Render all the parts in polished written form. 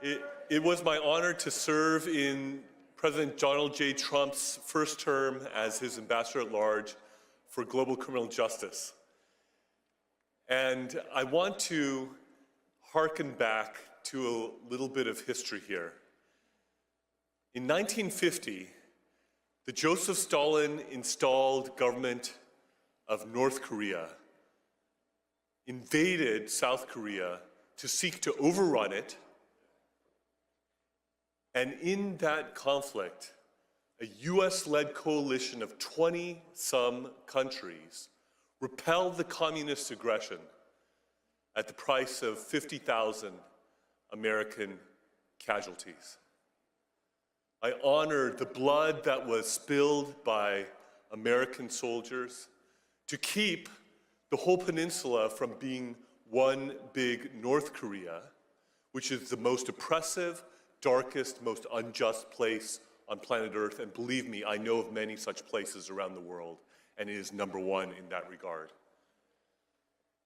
It was my honor to serve in President Donald J. Trump's first term as his ambassador at large for global criminal justice. And I want to hearken back to a little bit of history here. In 1950, the Joseph Stalin installed government of North Korea invaded South Korea to seek to overrun it. And in that conflict, a US-led coalition of 20-some countries repelled the communist aggression at the price of 50,000 American casualties. I honor the blood that was spilled by American soldiers to keep the whole peninsula from being one big North Korea, which is the most oppressive, darkest, most unjust place on planet Earth. And believe me, I know of many such places around the world, and it is number one in that regard.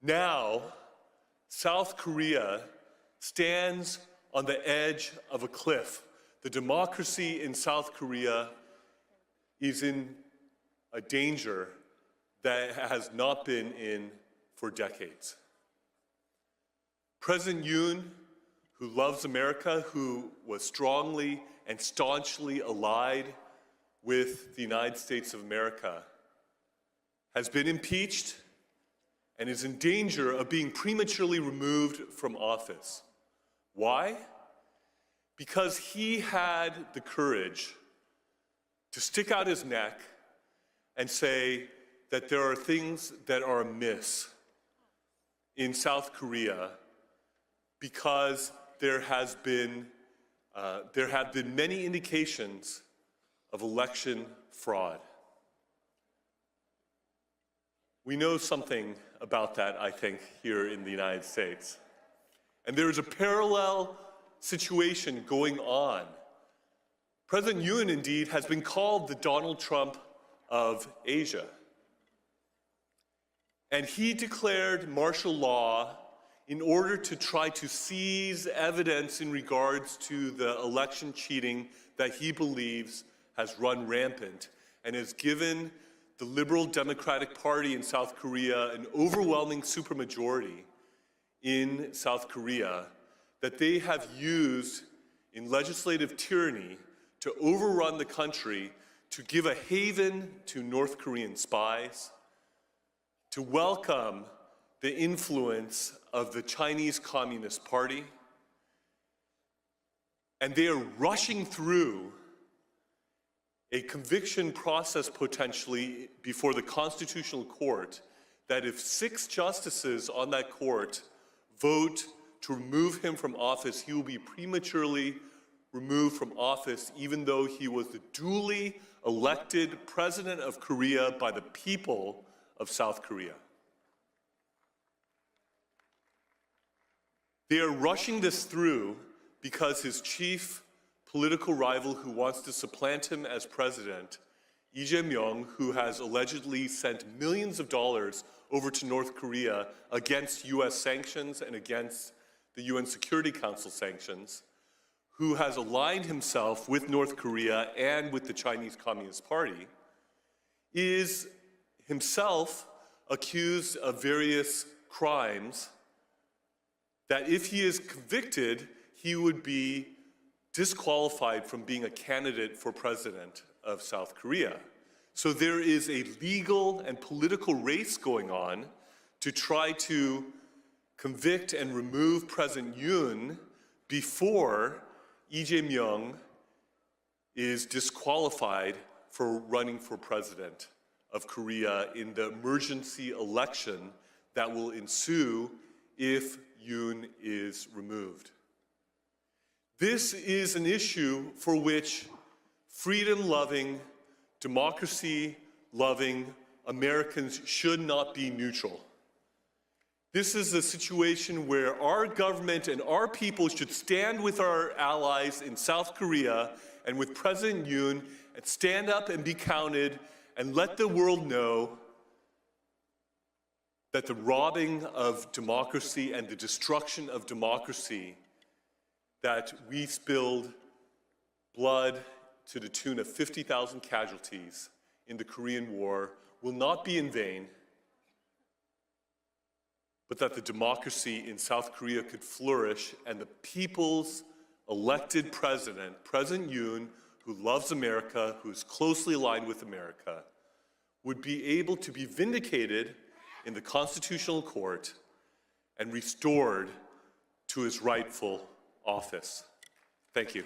Now, South Korea stands on the edge of a cliff. The democracy in South Korea is in a danger that it has not been in for decades. President Yoon, who loves America, who was strongly and staunchly allied with the United States of America, has been impeached and is in danger of being prematurely removed from office. Why? Because he had the courage to stick out his neck and say that there are things that are amiss in South Korea because there have been many indications of election fraud. We know something about that, I think, here in the United States. And there is a parallel situation going on. President Yoon, indeed, has been called the Donald Trump of Asia. And he declared martial law in order to try to seize evidence in regards to the election cheating that he believes has run rampant and has given the Liberal Democratic Party in South Korea an overwhelming supermajority in South Korea that they have used in legislative tyranny to overrun the country, to give a haven to North Korean spies, to welcome the influence of the Chinese Communist Party. And they are rushing through a conviction process potentially before the Constitutional Court that if 6 justices on that court vote to remove him from office, he will be prematurely removed from office even though he was the duly elected president of Korea by the people of South Korea. They are rushing this through because his chief political rival who wants to supplant him as president, Lee Jae-myung, who has allegedly sent millions of dollars over to North Korea against US sanctions and against the UN Security Council sanctions, who has aligned himself with North Korea and with the Chinese Communist Party, is himself accused of various crimes that if he is convicted, he would be disqualified from being a candidate for president of South Korea. So there is a legal and political race going on to try to convict and remove President Yoon before Lee Jae-myung is disqualified for running for president of Korea in the emergency election that will ensue if Yoon is removed. This is an issue for which freedom-loving, democracy-loving Americans should not be neutral. This is a situation where our government and our people should stand with our allies in South Korea and with President Yoon and stand up and be counted and let the world know that the robbing of democracy and the destruction of democracy that we spilled blood to the tune of 50,000 casualties in the Korean War will not be in vain, but that the democracy in South Korea could flourish and the people's elected president, President Yoon, who loves America, who is closely aligned with America, would be able to be vindicated in the Constitutional Court and restored to his rightful office. Thank you.